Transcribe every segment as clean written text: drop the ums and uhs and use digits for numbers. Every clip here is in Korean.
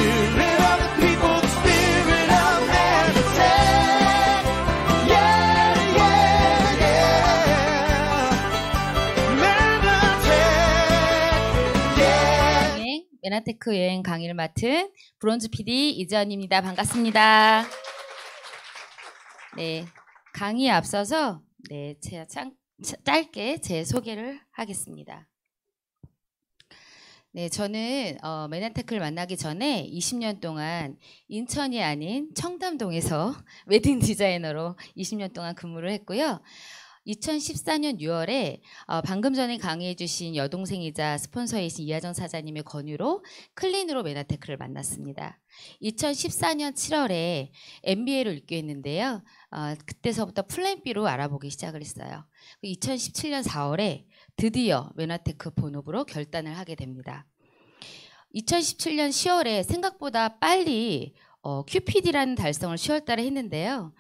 spirit of the people, the spirit of Manatech. Yeah, yeah, yeah. Manatech. Yeah. 메나테크 여행 강의를 맡은 브론즈 PD 이지연입니다. 반갑습니다. 네, 강의에 앞서서 제가 짧게 제 소개를 하겠습니다. 네, 저는 메나테크를 만나기 전에 20년 동안 인천이 아닌 청담동에서 웨딩 디자이너로 20년 동안 근무를 했고요. 2014년 6월에 방금 전에 강의해 주신 여동생이자 스폰서이신 이하정 사장님의 권유로 클린으로 메나테크를 만났습니다. 2014년 7월에 MBA를 입교했는데요. 그때서부터 플랜 B로 알아보기 시작을 했어요. 2017년 4월에 드디어 메나테크 본업으로 결단을 하게 됩니다. 2017년 10월에 생각보다 빨리 QPD라는 달성을 10월 달에 했는데요.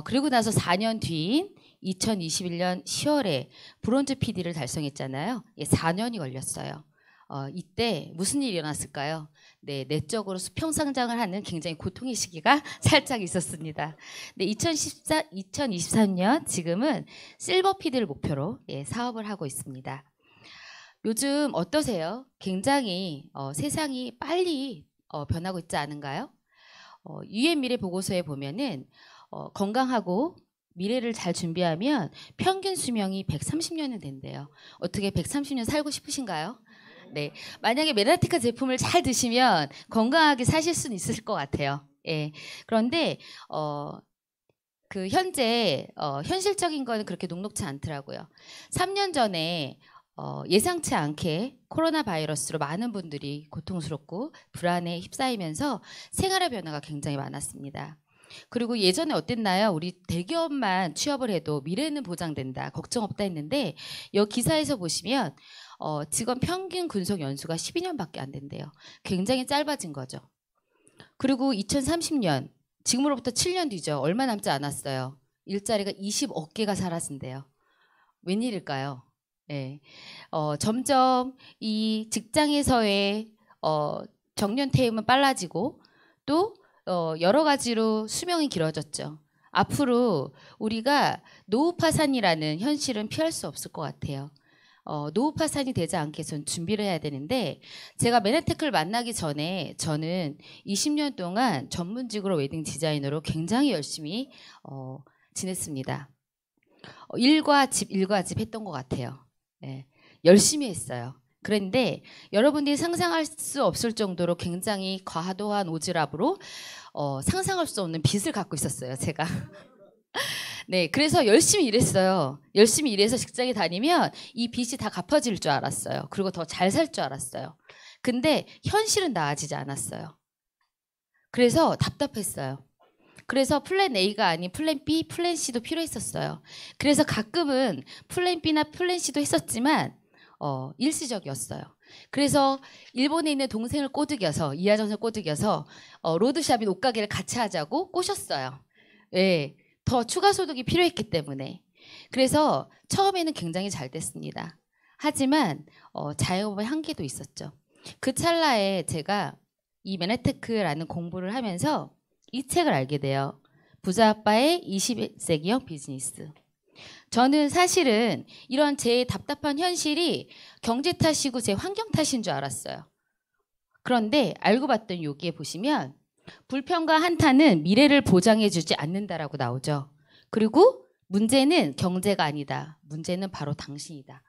그리고 나서 4년 뒤인 2021년 10월에 브론즈 PD를 달성했잖아요. 4년이 걸렸어요. 이때 무슨 일이 일어났을까요? 네, 내적으로 수평상장을 하는 굉장히 고통의 시기가 살짝 있었습니다. 네, 2023년 지금은 실버 PD를 목표로 사업을 하고 있습니다. 요즘 어떠세요? 굉장히 세상이 빨리 변하고 있지 않은가요? UN 미래 보고서에 보면은 건강하고 미래를 잘 준비하면 평균 수명이 130년은 된대요. 어떻게 130년 살고 싶으신가요? 네, 만약에 메나테크 제품을 잘 드시면 건강하게 사실 수는 있을 것 같아요. 예. 그런데 그 현재 현실적인 거는 그렇게 녹록지 않더라고요. 3년 전에 예상치 않게 코로나 바이러스로 많은 분들이 고통스럽고 불안에 휩싸이면서 생활의 변화가 굉장히 많았습니다. 그리고 예전에 어땠나요? 우리 대기업만 취업을 해도 미래는 보장된다, 걱정 없다 했는데 여기 기사에서 보시면 직원 평균 근속 연수가 12년밖에 안 된대요. 굉장히 짧아진 거죠. 그리고 2030년, 지금으로부터 7년 뒤죠. 얼마 남지 않았어요. 일자리가 20억 개가 사라진대요. 웬일일까요? 네. 점점 이 직장에서의 정년 퇴임은 빨라지고 또 여러 가지로 수명이 길어졌죠. 앞으로 우리가 노후 파산이라는 현실은 피할 수 없을 것 같아요. 노후 파산이 되지 않게 전 준비를 해야 되는데 제가 메나테크를 만나기 전에 저는 20년 동안 전문직으로 웨딩 디자이너로 굉장히 열심히 지냈습니다. 일과 집 했던 것 같아요. 네, 열심히 했어요. 그런데 여러분들이 상상할 수 없을 정도로 굉장히 과도한 오지랖으로 상상할 수 없는 빚을 갖고 있었어요, 제가. 네, 그래서 열심히 일했어요. 열심히 일해서 직장에 다니면 이 빚이 다 갚아질 줄 알았어요. 그리고 더 잘 살 줄 알았어요. 근데 현실은 나아지지 않았어요. 그래서 답답했어요. 그래서 플랜 A가 아닌 플랜 B, 플랜 C도 필요했었어요. 그래서 가끔은 플랜 B나 플랜 C도 했었지만 일시적이었어요. 그래서 일본에 있는 동생을 꼬드겨서 이하정을 꼬드겨서 로드샵인 옷가게를 같이 하자고 꼬셨어요. 네, 더 추가 소득이 필요했기 때문에. 그래서 처음에는 굉장히 잘 됐습니다. 하지만 자영업의 한계도 있었죠. 그 찰나에 제가 이 메나테크라는 공부를 하면서 이 책을 알게 돼요. 부자 아빠의 21세기형 비즈니스. 저는 사실은 이런 제 답답한 현실이 경제 탓이고 제 환경 탓인 줄 알았어요. 그런데 알고 봤더니 여기에 보시면 불평과 한탄은 미래를 보장해주지 않는다라고 나오죠. 그리고 문제는 경제가 아니다. 문제는 바로 당신이다.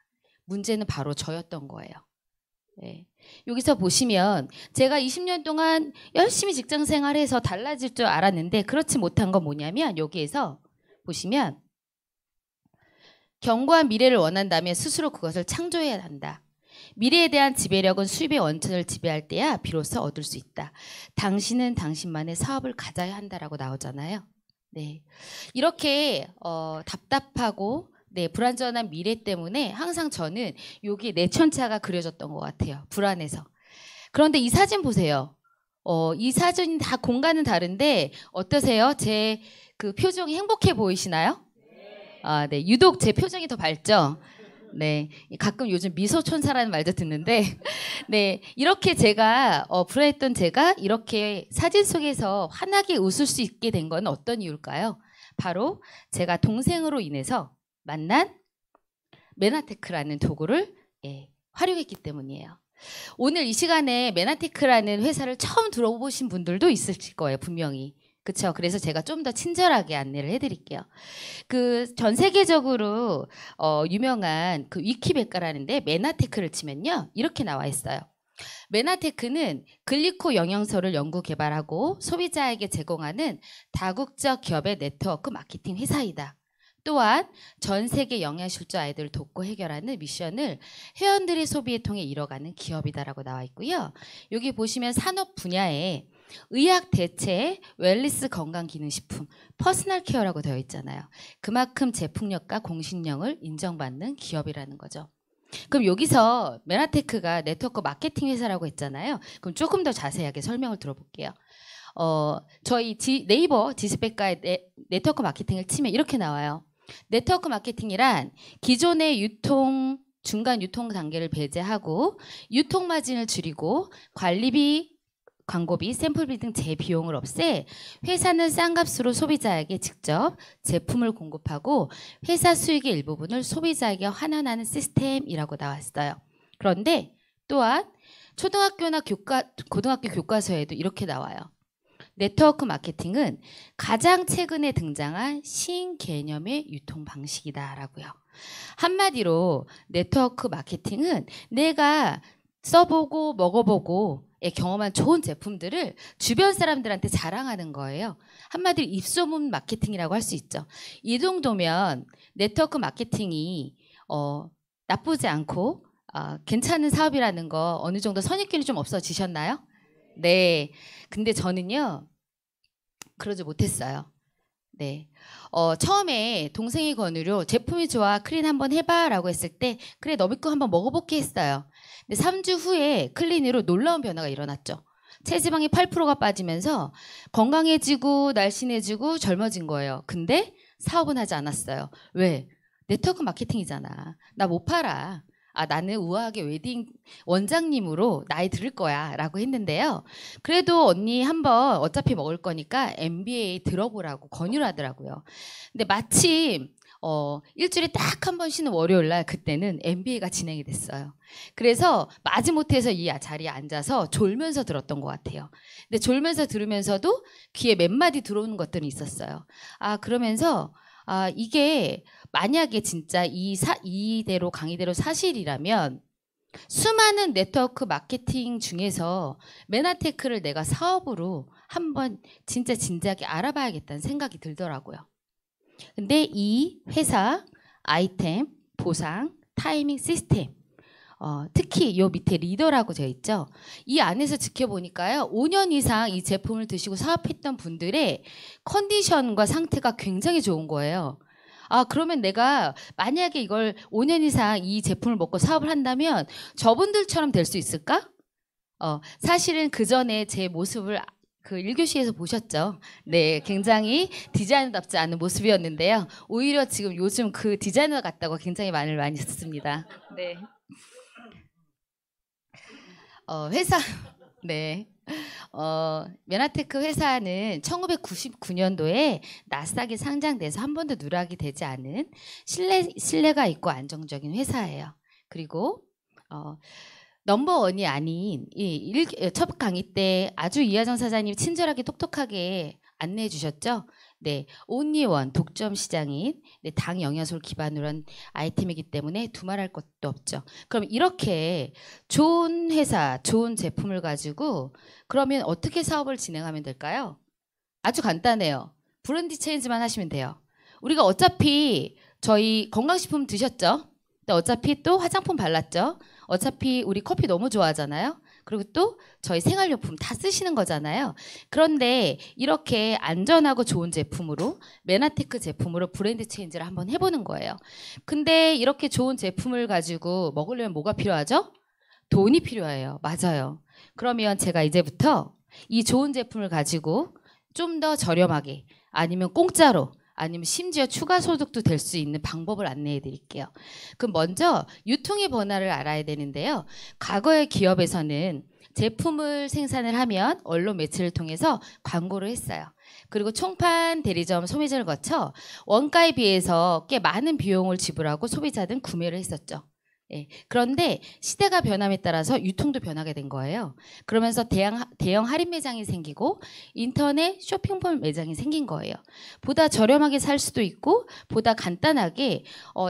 문제는 바로 저였던 거예요. 네. 여기서 보시면 제가 20년 동안 열심히 직장 생활해서 달라질 줄 알았는데 그렇지 못한 건 뭐냐면 여기에서 보시면 견고한 미래를 원한다면 스스로 그것을 창조해야 한다. 미래에 대한 지배력은 수입의 원천을 지배할 때야 비로소 얻을 수 있다. 당신은 당신만의 사업을 가져야 한다라고 나오잖아요. 네, 이렇게 답답하고 불안전한 미래 때문에 항상 저는 여기 내천차가 그려졌던 것 같아요. 불안해서. 그런데 이 사진 보세요. 이 사진이 다 공간은 다른데 어떠세요? 제 그 표정이 행복해 보이시나요? 아, 네, 유독 제 표정이 더 밝죠? 네, 가끔 요즘 미소천사라는 말도 듣는데, 네, 이렇게 제가 불안했던 제가 이렇게 사진 속에서 환하게 웃을 수 있게 된 건 어떤 이유일까요? 바로 제가 동생으로 인해서 만난 메나테크라는 도구를 활용했기 때문이에요. 오늘 이 시간에 메나테크라는 회사를 처음 들어보신 분들도 있을 거예요, 분명히. 그렇죠. 그래서 제가 좀 더 친절하게 안내를 해드릴게요. 그 전 세계적으로 유명한 그 위키백과라는데 메나테크를 치면요 이렇게 나와 있어요. 메나테크는 글리코 영양소를 연구 개발하고 소비자에게 제공하는 다국적 기업의 네트워크 마케팅 회사이다. 또한 전 세계 영양실조 아이들을 돕고 해결하는 미션을 회원들의 소비에 통해 이뤄가는 기업이다라고 나와 있고요. 여기 보시면 산업 분야에 의학 대체, 웰리스 건강기능식품, 퍼스널 케어라고 되어 있잖아요. 그만큼 제품력과 공신력을 인정받는 기업이라는 거죠. 그럼 여기서 메나테크가 네트워크 마케팅 회사라고 했잖아요. 그럼 조금 더 자세하게 설명을 들어볼게요. 저희 네이버 지스백과의 네트워크 마케팅을 치면 이렇게 나와요. 네트워크 마케팅이란 기존의 중간 유통 단계를 배제하고 유통 마진을 줄이고 관리비, 광고비, 샘플비 등 재비용을 없애 회사는 싼 값으로 소비자에게 직접 제품을 공급하고 회사 수익의 일부분을 소비자에게 환원하는 시스템이라고 나왔어요. 그런데 또한 초등학교나 고등학교 교과서에도 이렇게 나와요. 네트워크 마케팅은 가장 최근에 등장한 신개념의 유통 방식이다라고요. 한마디로 네트워크 마케팅은 내가 써보고 먹어보고 경험한 좋은 제품들을 주변 사람들한테 자랑하는 거예요. 한마디로 입소문 마케팅이라고 할 수 있죠. 이 정도면 네트워크 마케팅이 나쁘지 않고 괜찮은 사업이라는 거 어느 정도 선입견이 좀 없어지셨나요? 네. 근데 저는요 그러지 못했어요. 네. 처음에 동생이 권유로 제품이 좋아 클린 한번 해봐 라고 했을 때 그래 너 믿고 한번 먹어볼게 했어요. 근데 3주 후에 클린으로 놀라운 변화가 일어났죠. 체지방이 8%가 빠지면서 건강해지고 날씬해지고 젊어진 거예요. 근데 사업은 하지 않았어요. 왜? 네트워크 마케팅이잖아. 나 못 팔아. 나는 우아하게 웨딩 원장님으로 나이 들을 거야 라고 했는데요. 그래도 언니 한번 어차피 먹을 거니까 MBA 들어보라고 권유를 하더라고요. 근데 마침 일주일에 딱 한 번 쉬는 월요일 날 그때는 MBA가 진행이 됐어요. 그래서 마지못해서 이 자리에 앉아서 졸면서 들었던 것 같아요. 근데 졸면서 들으면서도 귀에 몇 마디 들어오는 것들이 있었어요. 그러면서 이게 만약에 진짜 이대로 강의대로 사실이라면 수많은 네트워크 마케팅 중에서 메나테크를 내가 사업으로 한번 진짜 진지하게 알아봐야겠다는 생각이 들더라고요. 근데 이 회사 아이템, 보상, 타이밍, 시스템 특히 요 밑에 리더라고 되어 있죠. 이 안에서 지켜보니까요. 5년 이상 이 제품을 드시고 사업했던 분들의 컨디션과 상태가 굉장히 좋은 거예요. 그러면 내가 만약에 이걸 5년 이상 이 제품을 먹고 사업을 한다면 저분들처럼 될 수 있을까? 사실은 그 전에 제 모습을 그 1교시에서 보셨죠? 네, 굉장히 디자이너답지 않은 모습이었는데요. 오히려 지금 요즘 그 디자이너 같다고 굉장히 말을 많이 듣습니다. 네. 회사, 네. 메나테크 회사는 1999년도에 나스닥에 상장돼서 한 번도 누락이 되지 않은 신뢰가 있고 안정적인 회사예요. 그리고 넘버원이 아닌 첫 강의 때 아주 이하정 사장님이 친절하게 똑똑하게 안내해 주셨죠. 네, 온리원 독점 시장인 당 영양소를 기반으로 한 아이템이기 때문에 두말할 것도 없죠. 그럼 이렇게 좋은 회사, 좋은 제품을 가지고 그러면 어떻게 사업을 진행하면 될까요? 아주 간단해요. 브랜드 체인지만 하시면 돼요. 우리가 어차피 저희 건강식품 드셨죠? 근데 어차피 또 화장품 발랐죠? 어차피 우리 커피 너무 좋아하잖아요. 그리고 또 저희 생활용품 다 쓰시는 거잖아요. 그런데 이렇게 안전하고 좋은 제품으로 메나테크 제품으로 브랜드 체인지를 한번 해보는 거예요. 근데 이렇게 좋은 제품을 가지고 먹으려면 뭐가 필요하죠? 돈이 필요해요. 맞아요. 그러면 제가 이제부터 이 좋은 제품을 가지고 좀 더 저렴하게 아니면 공짜로 아니면 심지어 추가 소득도 될 수 있는 방법을 안내해 드릴게요. 그럼 먼저 유통의 변화를 알아야 되는데요. 과거의 기업에서는 제품을 생산을 하면 언론 매체를 통해서 광고를 했어요. 그리고 총판, 대리점, 소매점을 거쳐 원가에 비해서 꽤 많은 비용을 지불하고 소비자들은 구매를 했었죠. 예. 그런데 시대가 변함에 따라서 유통도 변하게 된 거예요. 그러면서 대형 할인 매장이 생기고 인터넷 쇼핑몰 매장이 생긴 거예요. 보다 저렴하게 살 수도 있고 보다 간단하게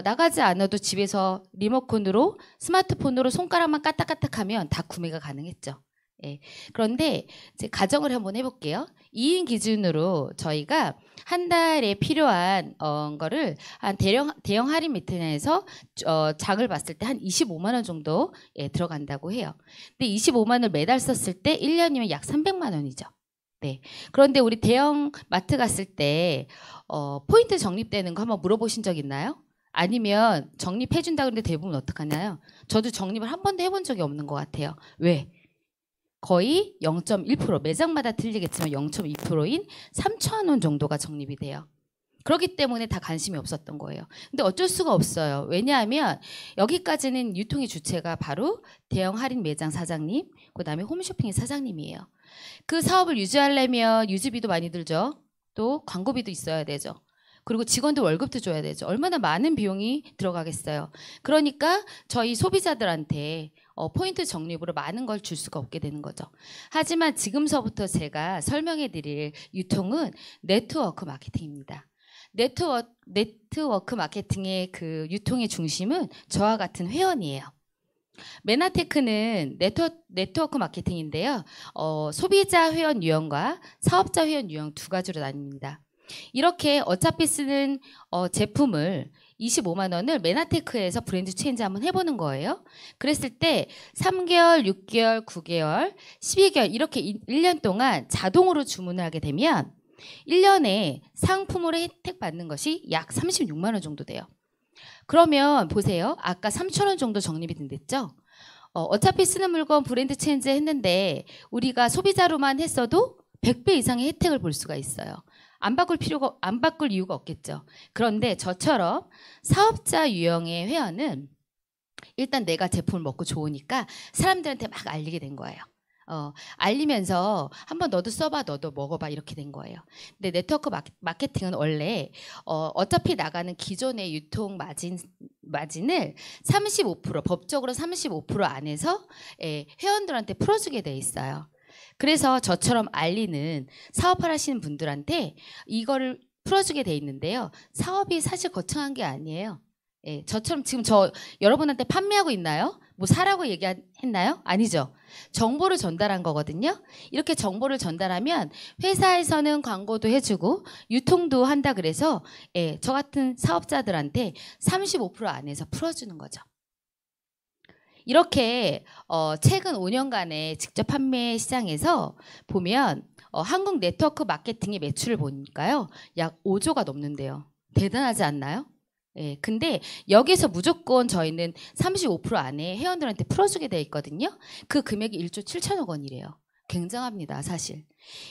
나가지 않아도 집에서 리모컨으로 스마트폰으로 손가락만 까딱까딱하면 다 구매가 가능했죠. 예. 그런데 이제 가정을 한번 해볼게요. 2인 기준으로 저희가 한 달에 필요한 거를 한 대형 할인 매트에서 장을 봤을 때 한 25만 원 정도 들어간다고 해요. 근데 25만 원을 매달 썼을 때 1년이면 약 300만 원이죠. 네. 그런데 우리 대형 마트 갔을 때 포인트 적립되는 거 한번 물어보신 적 있나요? 아니면 적립해준다 그러는데 대부분 어떡하나요? 저도 적립을 한 번도 해본 적이 없는 것 같아요. 왜? 거의 0.1% 매장마다 틀리겠지만 0.2%인 3,000원 원 정도가 적립이 돼요. 그렇기 때문에 다 관심이 없었던 거예요. 근데 어쩔 수가 없어요. 왜냐하면 여기까지는 유통의 주체가 바로 대형 할인 매장 사장님, 그다음에 홈쇼핑의 사장님이에요. 그 사업을 유지하려면 유지비도 많이 들죠. 또 광고비도 있어야 되죠. 그리고 직원들 월급도 줘야 되죠. 얼마나 많은 비용이 들어가겠어요. 그러니까 저희 소비자들한테 포인트 적립으로 많은 걸 줄 수가 없게 되는 거죠. 하지만 지금서부터 제가 설명해 드릴 유통은 네트워크 마케팅입니다. 네트워크 마케팅의 그 유통의 중심은 저와 같은 회원이에요. 메나테크는 네트워크 마케팅인데요. 소비자 회원 유형과 사업자 회원 유형 두 가지로 나뉩니다. 이렇게 어차피 쓰는 제품을 25만 원을 메나테크에서 브랜드 체인지 한번 해보는 거예요. 그랬을 때 3개월, 6개월, 9개월, 12개월 이렇게 1년 동안 자동으로 주문을 하게 되면 1년에 상품으로 혜택 받는 것이 약 36만 원 정도 돼요. 그러면 보세요. 아까 3천 원 정도 적립이 된댔죠? 어차피 쓰는 물건 브랜드 체인지 했는데 우리가 소비자로만 했어도 100배 이상의 혜택을 볼 수가 있어요. 안 바꿀 이유가 없겠죠. 그런데 저처럼 사업자 유형의 회원은 일단 내가 제품을 먹고 좋으니까 사람들한테 막 알리게 된 거예요. 알리면서 한번 너도 써봐, 너도 먹어봐 이렇게 된 거예요. 근데 네트워크 마케팅은 원래 어차피 나가는 기존의 유통 마진을 35% 법적으로 35% 안에서 회원들한테 풀어주게 돼 있어요. 그래서 저처럼 알리는 사업을 하시는 분들한테 이거를 풀어주게 돼 있는데요. 사업이 사실 거창한 게 아니에요. 예, 저처럼 지금 여러분한테 판매하고 있나요? 뭐 사라고 얘기했나요? 아니죠. 정보를 전달한 거거든요. 이렇게 정보를 전달하면 회사에서는 광고도 해주고 유통도 한다 그래서 저 같은 사업자들한테 35% 안에서 풀어주는 거죠. 이렇게 최근 5년간의 직접 판매 시장에서 보면 한국 네트워크 마케팅의 매출을 보니까요. 약 5조가 넘는데요. 대단하지 않나요? 예, 근데 여기서 무조건 저희는 35% 안에 회원들한테 풀어주게 돼 있거든요. 그 금액이 1조 7천억 원이래요. 굉장합니다, 사실.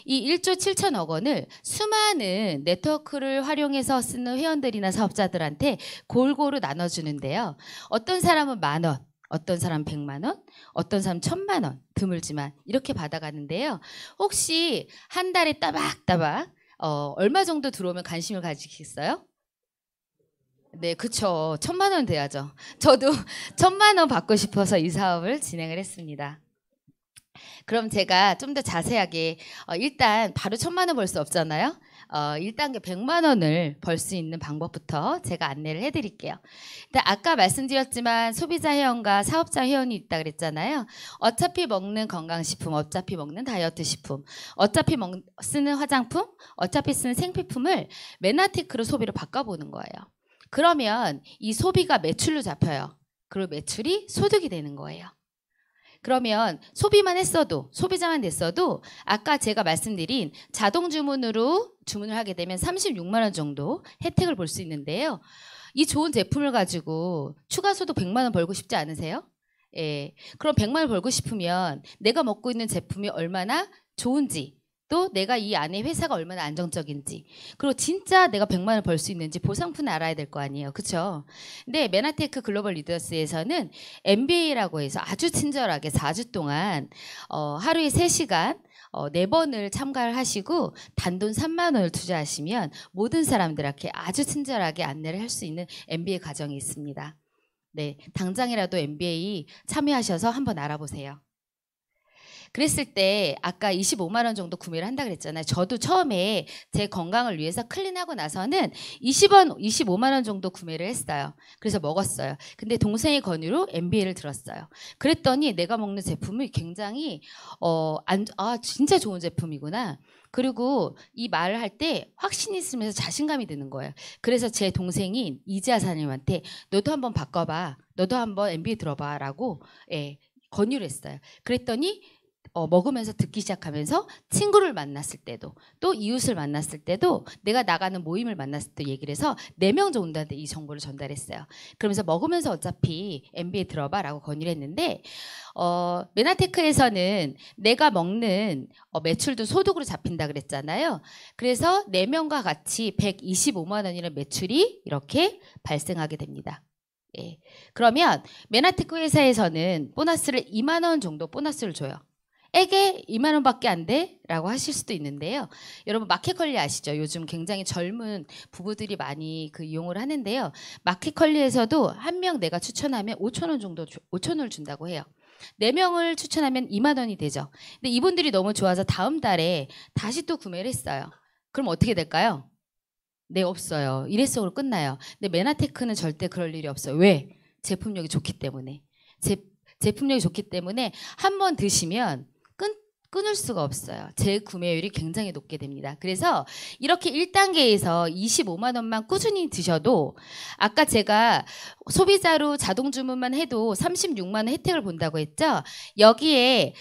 이 1조 7천억 원을 수많은 네트워크를 활용해서 쓰는 회원들이나 사업자들한테 골고루 나눠주는데요. 어떤 사람은 10,000원, 어떤 사람 100만 원, 어떤 사람 1,000만 원 드물지만 이렇게 받아가는데요. 혹시 한 달에 따박따박 얼마 정도 들어오면 관심을 가지겠어요? 네, 그쵸. 1,000만 원 돼야죠. 저도 1,000만 원 받고 싶어서 이 사업을 진행을 했습니다. 그럼 제가 좀 더 자세하게 일단 바로 1,000만 원 벌 수 없잖아요. 1단계 100만 원을 벌 수 있는 방법부터 제가 안내를 해드릴게요. 근데 아까 말씀드렸지만 소비자 회원과 사업자 회원이 있다 그랬잖아요. 어차피 먹는 건강식품, 어차피 먹는 다이어트 식품, 어차피 쓰는 화장품, 어차피 쓰는 생필품을 메나테크로 소비로 바꿔보는 거예요. 그러면 이 소비가 매출로 잡혀요. 그리고 매출이 소득이 되는 거예요. 그러면 소비만 했어도, 소비자만 됐어도 아까 제가 말씀드린 자동 주문으로 주문을 하게 되면 36만 원 정도 혜택을 볼 수 있는데요. 이 좋은 제품을 가지고 추가 소득 100만 원 벌고 싶지 않으세요? 예. 그럼 100만 원 벌고 싶으면 내가 먹고 있는 제품이 얼마나 좋은지, 또 내가 이 안에 회사가 얼마나 안정적인지, 그리고 진짜 내가 100만 원을 벌 수 있는지 보상품을 알아야 될 거 아니에요. 그렇죠? 근데 메나테크 글로벌 리더스에서는 MBA라고 해서 아주 친절하게 4주 동안 하루에 3시간 4번을 참가를 하시고 단돈 3만 원을 투자하시면 모든 사람들에게 아주 친절하게 안내를 할 수 있는 MBA 과정이 있습니다. 네, 당장이라도 MBA 참여하셔서 한번 알아보세요. 그랬을 때 아까 25만 원 정도 구매를 한다 그랬잖아요. 저도 처음에 제 건강을 위해서 클린하고 나서는 25만 원 정도 구매를 했어요. 그래서 먹었어요. 근데 동생의 권유로 MBA를 들었어요. 그랬더니 내가 먹는 제품이 굉장히 진짜 좋은 제품이구나. 그리고 이 말을 할 때 확신이 있으면서 자신감이 드는 거예요. 그래서 제 동생인 이지아 사장님한테 너도 한번 바꿔봐. 너도 한번 MBA 들어봐 라고 권유를 했어요. 그랬더니 먹으면서 듣기 시작하면서 친구를 만났을 때도 또 이웃을 만났을 때도 내가 나가는 모임을 만났을 때 얘기를 해서 4명 정도한테 이 정보를 전달했어요. 그러면서 먹으면서 어차피 MBA 들어봐 라고 권유를 했는데 메나테크에서는 내가 먹는 매출도 소득으로 잡힌다 그랬잖아요. 그래서 4명과 같이 125만 원이라는 매출이 이렇게 발생하게 됩니다. 예. 그러면 메나테크 회사에서는 보너스를 2만 원 정도 보너스를 줘요. 에게 2만 원밖에 안 돼? 라고 하실 수도 있는데요. 여러분 마켓컬리 아시죠? 요즘 굉장히 젊은 부부들이 많이 이용을 하는데요. 마켓컬리에서도 한 명 내가 추천하면 5천 원 정도 5천 원을 준다고 해요. 4명을 추천하면 2만 원이 되죠. 근데 이분들이 너무 좋아서 다음 달에 다시 또 구매를 했어요. 그럼 어떻게 될까요? 네, 없어요. 일회성으로 끝나요. 근데 메나테크는 절대 그럴 일이 없어요. 왜? 제품력이 좋기 때문에. 제품력이 좋기 때문에 한 번 드시면 끊을 수가 없어요. 재구매율이 굉장히 높게 됩니다. 그래서 이렇게 1단계에서 25만 원만 꾸준히 드셔도 아까 제가 소비자로 자동 주문만 해도 36만 원 혜택을 본다고 했죠. 여기에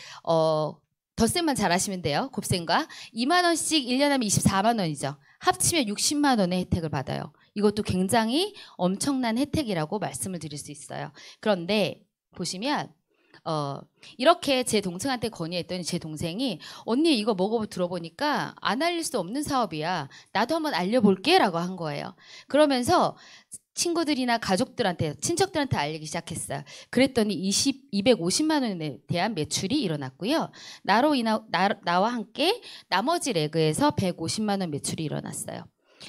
덧셈만 잘하시면 돼요. 곱셈과 2만 원씩 1년 하면 24만 원이죠. 합치면 60만 원의 혜택을 받아요. 이것도 굉장히 엄청난 혜택이라고 말씀을 드릴 수 있어요. 그런데 보시면 이렇게 제 동생한테 건의했더니 제 동생이 언니 이거 먹어보 들어보니까 안 알릴 수 없는 사업이야. 나도 한번 알려볼게 라고 한 거예요. 그러면서 친구들이나 가족들한테 친척들한테 알리기 시작했어요. 그랬더니 250만 원에 대한 매출이 일어났고요. 나와 함께 나머지 레그에서 150만 원 매출이 일어났어요.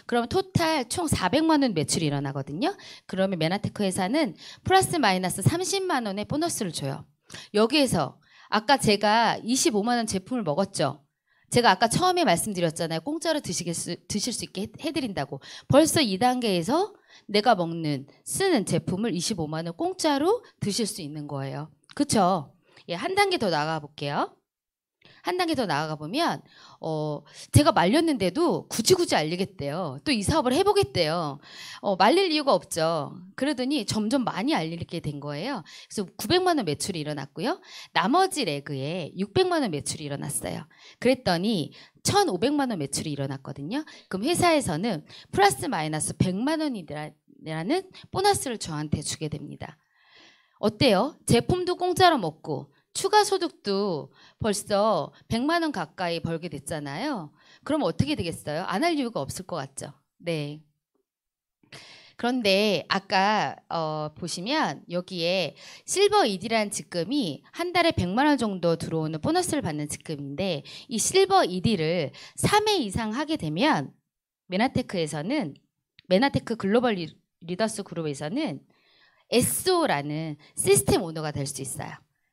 그러면 토탈 총 400만 원 매출이 일어나거든요. 그러면 메나테크 회사는 플러스 마이너스 30만 원의 보너스를 줘요. 여기에서 아까 제가 25만 원 제품을 먹었죠. 제가 아까 처음에 말씀드렸잖아요. 공짜로 드실 수 있게 해드린다고. 벌써 2단계에서 내가 쓰는 제품을 25만 원 공짜로 드실 수 있는 거예요. 그렇죠? 예, 한 단계 더 나가 볼게요. 한 단계 더 나아가 보면 제가 말렸는데도 굳이 알리겠대요. 또 이 사업을 해보겠대요. 말릴 이유가 없죠. 그러더니 점점 많이 알리게 된 거예요. 그래서 900만 원 매출이 일어났고요. 나머지 레그에 600만 원 매출이 일어났어요. 그랬더니 1,500만 원 매출이 일어났거든요. 그럼 회사에서는 플러스 마이너스 100만 원이라는 보너스를 저한테 주게 됩니다. 어때요? 제품도 공짜로 먹고 추가 소득도 벌써 100만 원 가까이 벌게 됐잖아요. 그럼 어떻게 되겠어요? 안 할 이유가 없을 것 같죠. 네. 그런데 아까 보시면 여기에 실버 ED라는 직급이 한 달에 100만 원 정도 들어오는 보너스를 받는 직급인데 이 실버 ED를 3회 이상 하게 되면 메나테크 글로벌 리더스 그룹에서는 SO라는 시스템 오너가 될 수 있어요.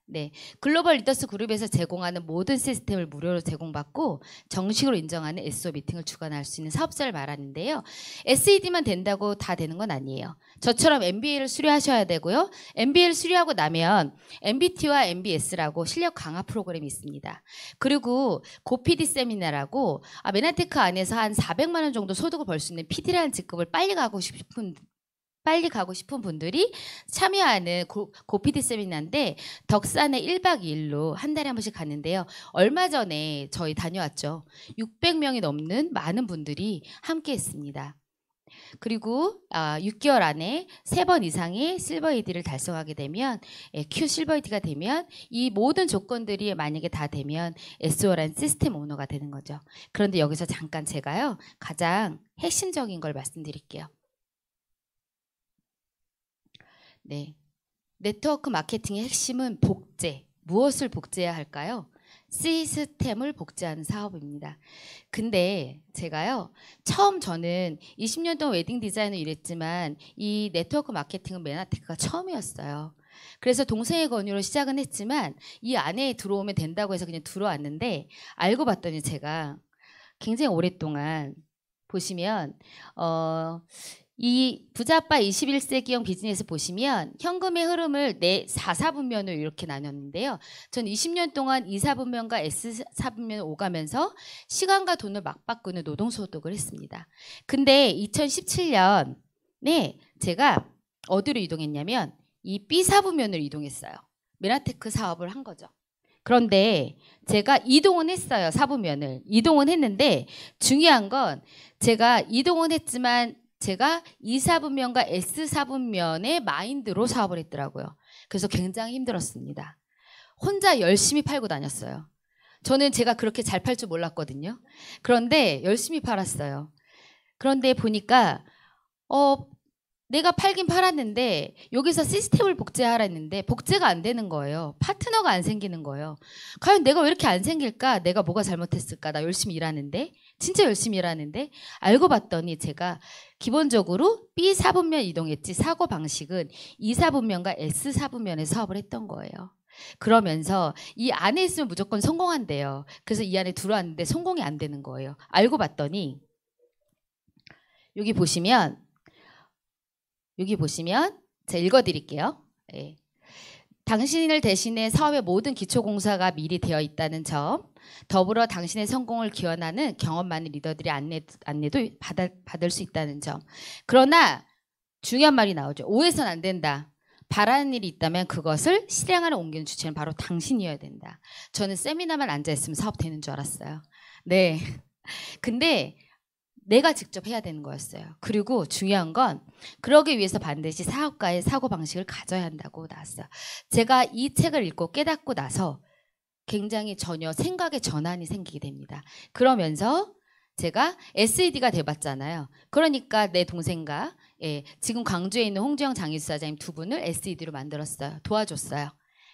네, 글로벌 리더스 그룹에서 제공하는 모든 시스템을 무료로 제공받고 정식으로 인정하는 SO 미팅을 주관할 수 있는 사업자를 말하는데요. SED만 된다고 다 되는 건 아니에요. 저처럼 MBA를 수료하셔야 되고요. MBA를 수료하고 나면 MBT와 MBS라고 실력 강화 프로그램이 있습니다. 그리고 고PD 세미나라고 메나테크 안에서 한 400만 원 정도 소득을 벌 수 있는 PD라는 직급을 빨리 가고 싶은 분들이 참여하는 고PD 세미나인데 덕산에 1박 2일로 한 달에 한 번씩 갔는데요. 얼마 전에 저희 다녀왔죠. 600명이 넘는 많은 분들이 함께 했습니다. 그리고 6개월 안에 3번 이상의 실버 AD를 달성하게 되면 Q 실버 AD가 되면 이 모든 조건들이 만약에 다 되면 SO라는 시스템 오너가 되는 거죠. 그런데 여기서 잠깐 제가요 가장 핵심적인 걸 말씀드릴게요. 네, 네트워크 마케팅의 핵심은 복제. 무엇을 복제해야 할까요? 시스템을 복제하는 사업입니다. 근데 제가요 처음 저는 20년 동안 웨딩 디자이너 일했지만 이 네트워크 마케팅은 메나테크가 처음이었어요. 그래서 동생의 권유로 시작은 했지만 이 안에 들어오면 된다고 해서 그냥 들어왔는데 알고 봤더니 제가 굉장히 오랫동안 보시면 이 부자빠 21세기형 비즈니스 보시면 현금의 흐름을 4분면으로 이렇게 나눴는데요. 전 20년 동안 2사분면과 S사분면을 오가면서 시간과 돈을 막 바꾸는 노동소득을 했습니다. 근데 2017년에 제가 어디로 이동했냐면 이 B사분면으로 이동했어요. 메나테크 사업을 한 거죠. 그런데 제가 이동은 했어요. 사분면을. 이동은 했는데 중요한 건 제가 이동은 했지만 제가 2사분면과 S사분면의 마인드로 사업을 했더라고요. 그래서 굉장히 힘들었습니다. 혼자 열심히 팔고 다녔어요. 저는 제가 그렇게 잘 팔 줄 몰랐거든요. 그런데 열심히 팔았어요. 그런데 보니까 내가 팔긴 팔았는데 여기서 시스템을 복제하라 했는데 복제가 안 되는 거예요. 파트너가 안 생기는 거예요. 과연 내가 왜 이렇게 안 생길까? 내가 뭐가 잘못했을까? 나 열심히 일하는데 진짜 열심히 일하는데 알고 봤더니 제가 기본적으로 B사분면 이동했지 사고방식은 2사분면과 S사분면의 사업을 했던 거예요. 그러면서 이 안에 있으면 무조건 성공한대요. 그래서 이 안에 들어왔는데 성공이 안 되는 거예요. 알고 봤더니 여기 보시면 제가 읽어드릴게요. 네. 당신을 대신해 사업의 모든 기초공사가 미리 되어 있다는 점, 더불어 당신의 성공을 기원하는 경험 많은 리더들의 안내도 받을 수 있다는 점. 그러나 중요한 말이 나오죠. 오해선 안 된다. 바라는 일이 있다면 그것을 실행하러 옮기는 주체는 바로 당신이어야 된다. 저는 세미나만 앉아있으면 사업 되는 줄 알았어요. 네. 근데 내가 직접 해야 되는 거였어요. 그리고 중요한 건 그러기 위해서 반드시 사업가의 사고방식을 가져야 한다고 나왔어요. 제가 이 책을 읽고 깨닫고 나서 굉장히 전혀 생각의 전환이 생기게 됩니다. 그러면서 제가 SED가 돼봤잖아요. 그러니까 내 동생과 지금 광주에 있는 홍주영 장희수 사장님 두 분을 SED로 만들었어요. 도와줬어요.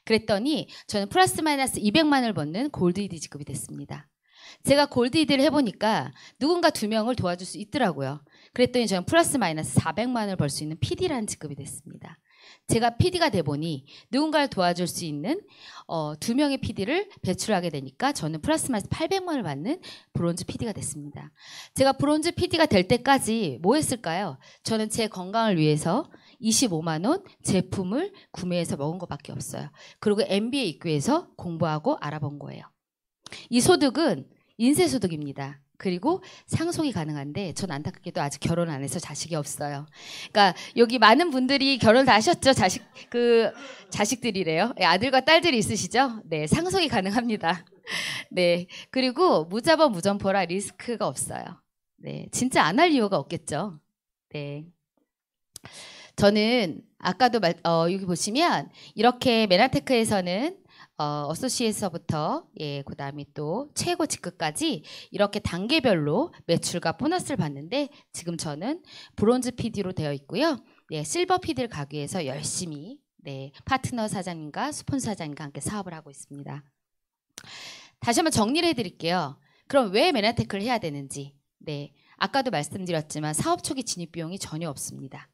그랬더니 저는 플러스 마이너스 200만 원을 받는 골드 ED 직급이 됐습니다. 제가 골드 ED를 해보니까 누군가 2명을 도와줄 수 있더라고요. 그랬더니 저는 플러스 마이너스 400만 원을 벌 수 있는 PD라는 직급이 됐습니다. 제가 PD가 돼보니 누군가를 도와줄 수 있는 2명의 PD를 배출하게 되니까 저는 플러스 마이너스 800만 원을 받는 브론즈 PD가 됐습니다. 제가 브론즈 PD가 될 때까지 뭐 했을까요? 저는 제 건강을 위해서 25만 원 제품을 구매해서 먹은 것밖에 없어요. 그리고 MBA 입구해서 공부하고 알아본 거예요. 이 소득은 인쇄소득입니다. 그리고 상속이 가능한데 전 안타깝게도 아직 결혼 안 해서 자식이 없어요. 그러니까 여기 많은 분들이 결혼 다 하셨죠? 자식들이래요. 아들과 딸들이 있으시죠? 네, 상속이 가능합니다. 네, 그리고 무자본 무점포라 리스크가 없어요. 네, 진짜 안 할 이유가 없겠죠. 네, 저는 아까도 여기 보시면 이렇게 메나테크에서는 어소시에이트서부터 그다음에 또 최고 직급까지 이렇게 단계별로 매출과 보너스를 받는데 지금 저는 브론즈 PD로 되어 있고요. 네, 실버 PD를 가기 위해서 열심히 파트너 사장님과 스폰서 사장님과 함께 사업을 하고 있습니다. 다시 한번 정리를 해드릴게요. 그럼 왜 메나테크를 해야 되는지. 네, 아까도 말씀드렸지만 사업 초기 진입 비용이 전혀 없습니다.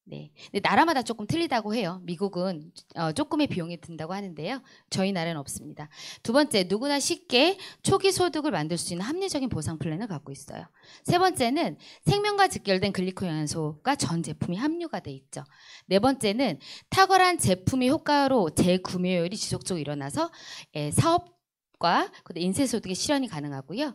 네, 근데 나라마다 조금 틀리다고 해요. 미국은 조금의 비용이 든다고 하는데요. 저희 나라는 없습니다. 두 번째, 누구나 쉽게 초기 소득을 만들 수 있는 합리적인 보상 플랜을 갖고 있어요. 세 번째는 생명과 직결된 글리코 영양소가 전 제품이 함유가 돼 있죠. 네 번째는 탁월한 제품의 효과로 재구매율이 지속적으로 일어나서 사업과 인쇄소득의 실현이 가능하고요.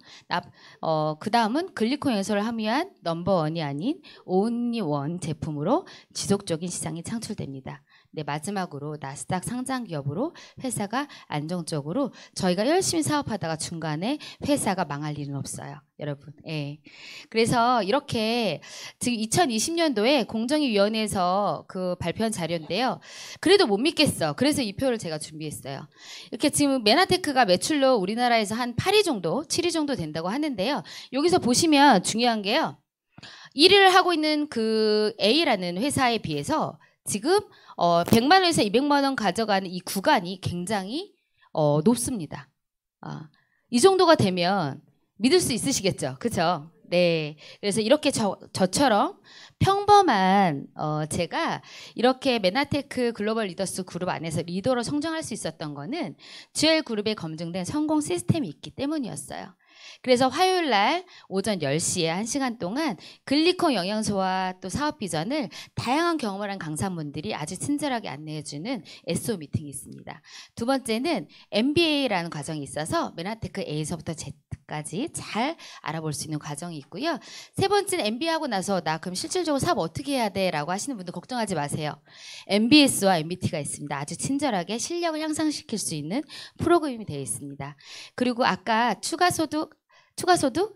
그 다음은 글리코 영양소를 함유한 넘버원이 아닌 온리 원 제품으로 지속적인 시장이 창출됩니다. 네, 마지막으로 나스닥 상장 기업으로 회사가 안정적으로 저희가 열심히 사업하다가 중간에 회사가 망할 일은 없어요, 여러분. 예. 그래서 이렇게 지금 2020년도에 공정위원회에서 그 발표한 자료인데요. 그래도 못 믿겠어. 그래서 이 표를 제가 준비했어요. 이렇게 지금 메나테크가 매출로 우리나라에서 한 8위 정도, 7위 정도 된다고 하는데요. 여기서 보시면 중요한 게요. 1위를 하고 있는 그 A라는 회사에 비해서 지금 100만 원에서 200만 원 가져가는 이 구간이 굉장히 높습니다. 이 정도가 되면 믿을 수 있으시겠죠? 그렇죠? 네. 그래서 이렇게 저처럼 평범한 제가 이렇게 메나테크 글로벌 리더스 그룹 안에서 리더로 성장할 수 있었던 거는 GL그룹에 검증된 성공 시스템이 있기 때문이었어요. 그래서 화요일 날 오전 10시에 1시간 동안 글리콘 영양소와 또 사업 비전을 다양한 경험을 한 강사분들이 아주 친절하게 안내해주는 SO 미팅이 있습니다. 두 번째는 MBA라는 과정이 있어서 메나테크 A에서부터 Z까지 잘 알아볼 수 있는 과정이 있고요. 세 번째는 MBA하고 나서 나 그럼 실질적으로 사업 어떻게 해야 돼? 라고 하시는 분들 걱정하지 마세요. MBS와 MBT가 있습니다. 아주 친절하게 실력을 향상시킬 수 있는 프로그램이 되어 있습니다. 그리고 아까 추가소득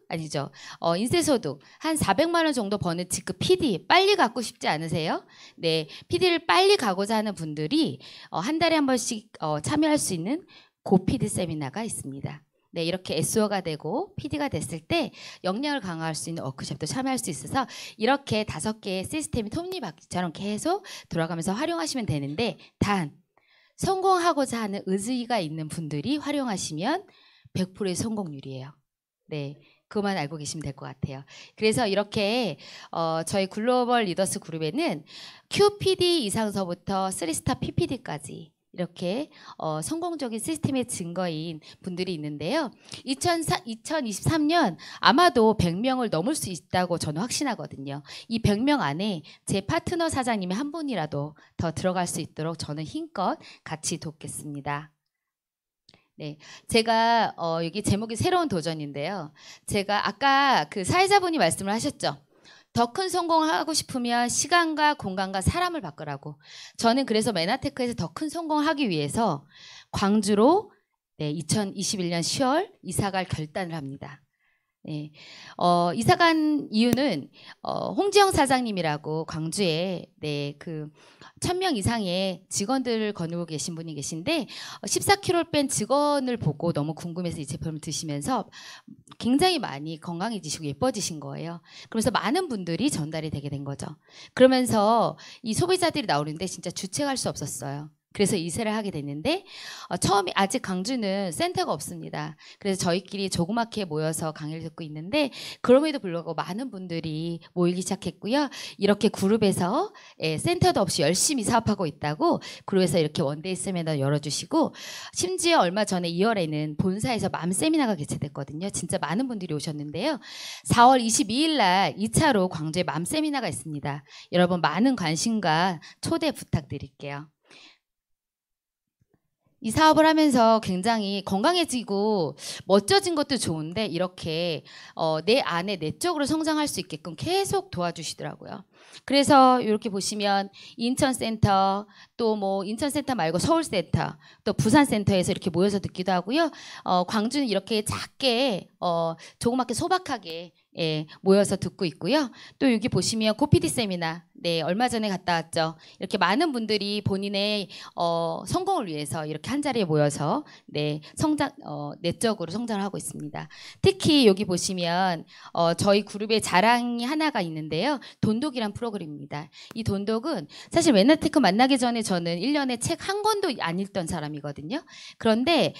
아니죠. 인세소득 한 400만 원 정도 버는 직급 PD 빨리 갖고 싶지 않으세요? 네, PD를 빨리 가고자 하는 분들이 한 달에 한 번씩 참여할 수 있는 고PD 세미나가 있습니다. 네, 이렇게 SO가 되고 PD가 됐을 때 역량을 강화할 수 있는 워크숍도 참여할 수 있어서 이렇게 5개의 시스템이 톱니바퀴처럼 계속 돌아가면서 활용하시면 되는데 단 성공하고자 하는 의지가 있는 분들이 활용하시면 100%의 성공률이에요. 네, 그것만 알고 계시면 될 것 같아요. 그래서 이렇게 저희 글로벌 리더스 그룹에는 QPD 이상서부터 3스타 PPD까지 이렇게 성공적인 시스템의 증거인 분들이 있는데요. 2023년 아마도 100명을 넘을 수 있다고 저는 확신하거든요. 이 100명 안에 제 파트너 사장님이 한 분이라도 더 들어갈 수 있도록 저는 힘껏 같이 돕겠습니다. 네, 제가 여기 제목이 새로운 도전인데요. 제가 아까 그 사회자분이 말씀을 하셨죠. 더 큰 성공을 하고 싶으면 시간과 공간과 사람을 바꾸라고. 저는 그래서 메나테크에서 더 큰 성공을 하기 위해서 광주로 2021년 10월 이사갈 결단을 합니다. 네, 이사간 이유는 홍지영 사장님이라고 광주에 그 1000명 이상의 직원들을 거느리고 계신 분이 계신데 14kg 뺀 직원을 보고 너무 궁금해서 이 제품을 드시면서 굉장히 많이 건강해지시고 예뻐지신 거예요. 그러면서 많은 분들이 전달이 되게 된 거죠. 그러면서 이 소비자들이 나오는데 진짜 주체할 수 없었어요. 그래서 이사를 하게 됐는데 처음에 아직 광주는 센터가 없습니다. 그래서 저희끼리 조그맣게 모여서 강의를 듣고 있는데 그럼에도 불구하고 많은 분들이 모이기 시작했고요. 이렇게 그룹에서 센터도 없이 열심히 사업하고 있다고 그룹에서 이렇게 원데이 세미나 열어주시고 심지어 얼마 전에 2월에는 본사에서 맘 세미나가 개최됐거든요. 진짜 많은 분들이 오셨는데요. 4월 22일 날 2차로 광주에 맘 세미나가 있습니다. 여러분 많은 관심과 초대 부탁드릴게요. 이 사업을 하면서 굉장히 건강해지고 멋져진 것도 좋은데 이렇게 내 안에 내적으로 성장할 수 있게끔 계속 도와주시더라고요. 그래서 이렇게 보시면 인천센터 또 뭐 인천센터 말고 서울센터 또 부산센터에서 이렇게 모여서 듣기도 하고요. 광주는 이렇게 작게 조그맣게 소박하게 모여서 듣고 있고요. 또 여기 보시면 고PD 세미나 얼마 전에 갔다 왔죠. 이렇게 많은 분들이 본인의 성공을 위해서 이렇게 한 자리에 모여서 내적으로 성장을 하고 있습니다. 특히 여기 보시면 저희 그룹의 자랑이 하나가 있는데요. 돈독이란 프로그램입니다. 이 돈독은 사실 메나테크 만나기 전에 저는 1년에 책 한 권도 안 읽던 사람이거든요. 그런데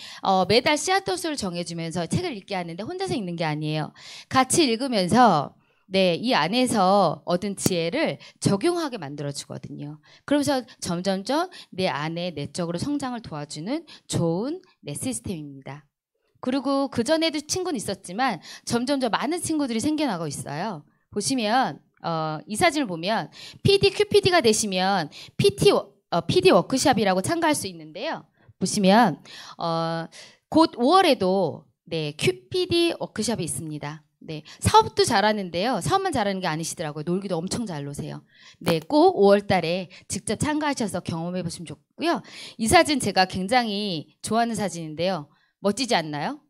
매달 씨앗도수를 정해주면서 책을 읽게 하는데 혼자서 읽는 게 아니에요. 같이 읽으면서 이 안에서 얻은 지혜를 적용하게 만들어주거든요. 그러면서 점점점 내 안에 내적으로 성장을 도와주는 좋은 시스템입니다. 그리고 그전에도 친구는 있었지만 점점점 많은 친구들이 생겨나고 있어요. 보시면 이 사진을 보면 PD, QPD가 되시면 PD 워크숍이라고 참가할 수 있는데요. 보시면 곧 5월에도 QPD 워크숍이 있습니다. 네, 사업도 잘하는데요. 사업만 잘하는 게 아니시더라고요. 놀기도 엄청 잘 노세요. 네, 꼭 5월 달에 직접 참가하셔서 경험해 보시면 좋고요. 이 사진 제가 굉장히 좋아하는 사진인데요. 멋지지 않나요?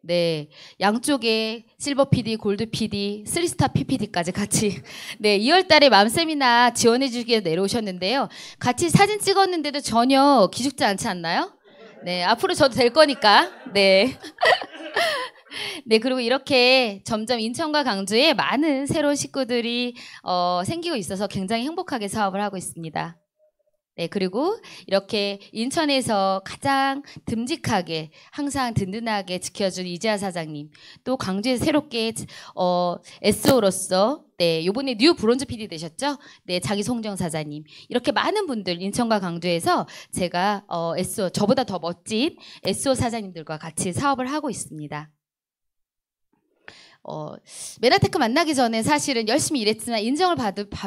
네, 양쪽에 실버 PD, 골드 PD, 3스타 PPD까지 같이 네, 2월 달에 맘세미나 지원해 주기에 내려오셨는데요. 같이 사진 찍었는데도 전혀 기죽지 않지 않나요? 네, 앞으로 저도 될 거니까. 네. 네, 그리고 이렇게 점점 인천과 강주에 많은 새로운 식구들이 생기고 있어서 굉장히 행복하게 사업을 하고 있습니다. 네, 그리고 이렇게 인천에서 가장 듬직하게 항상 든든하게 지켜준 이재하 사장님, 또 강주에서 새롭게 SO로서 네, 요번에 뉴 브론즈 PD 되셨죠? 네, 장희송정 사장님. 이렇게 많은 분들 인천과 강주에서 제가 SO, 저보다 더 멋진 SO 사장님들과 같이 사업을 하고 있습니다. 메나테크 만나기 전에 사실은 열심히 일했지만 인정을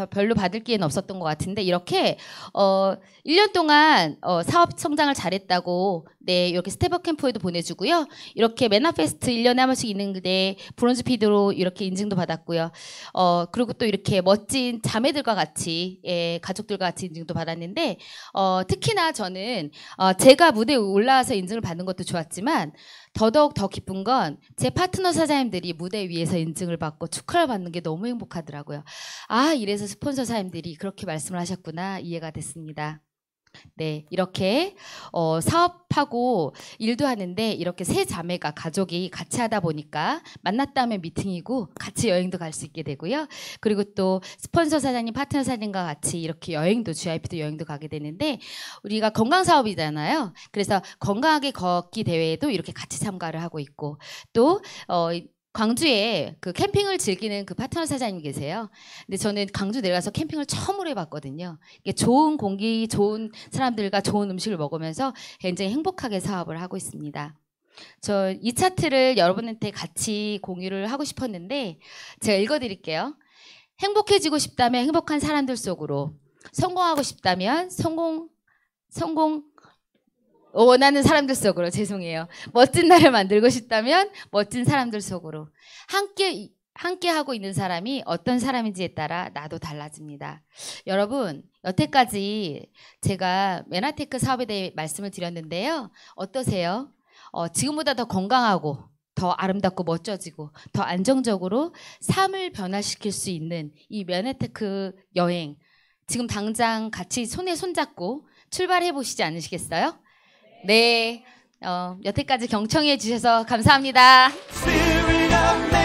별로 받을 기회는 없었던 것 같은데 이렇게 1년 동안 사업 성장을 잘했다고 네, 이렇게 스텝업 캠프에도 보내주고요. 이렇게 메나페스트 1년에 한 번씩 있는데 브론즈 피드로 이렇게 인증도 받았고요. 그리고 또 이렇게 멋진 자매들과 같이 가족들과 같이 인증도 받았는데 특히나 저는 제가 무대에 올라와서 인증을 받는 것도 좋았지만 더더욱 더 기쁜 건 제 파트너 사장님들이 무대 위에서 인증을 받고 축하를 받는 게 너무 행복하더라고요. 아, 이래서 스폰서 사장님들이 그렇게 말씀을 하셨구나 이해가 됐습니다. 네, 이렇게 사업하고 일도 하는데 이렇게 세 자매가 가족이 같이 하다 보니까 만났다 하면 미팅이고 같이 여행도 갈 수 있게 되고요. 그리고 또 스폰서 사장님, 파트너 사장님과 같이 이렇게 여행도 GIP도 여행도 가게 되는데 우리가 건강 사업이잖아요. 그래서 건강하게 걷기 대회에도 이렇게 같이 참가를 하고 있고 또 광주에 그 캠핑을 즐기는 그 파트너 사장님 계세요. 근데 저는 강주 내려가서 캠핑을 처음으로 해봤거든요. 이게 좋은 공기, 좋은 사람들과 좋은 음식을 먹으면서 굉장히 행복하게 사업을 하고 있습니다. 저 이 차트를 여러분한테 같이 공유를 하고 싶었는데 제가 읽어드릴게요. 행복해지고 싶다면 행복한 사람들 속으로, 성공하고 싶다면 원하는 사람들 속으로, 죄송해요. 멋진 나를 만들고 싶다면 멋진 사람들 속으로. 함께 하고 있는 사람이 어떤 사람인지에 따라 나도 달라집니다. 여러분, 여태까지 제가 메나테크 사업에 대해 말씀을 드렸는데요. 어떠세요? 지금보다 더 건강하고 더 아름답고 멋져지고 더 안정적으로 삶을 변화시킬 수 있는 이 메나테크 여행, 지금 당장 같이 손에 손잡고 출발해 보시지 않으시겠어요? 네, 여태까지 경청해 주셔서 감사합니다. Spirit of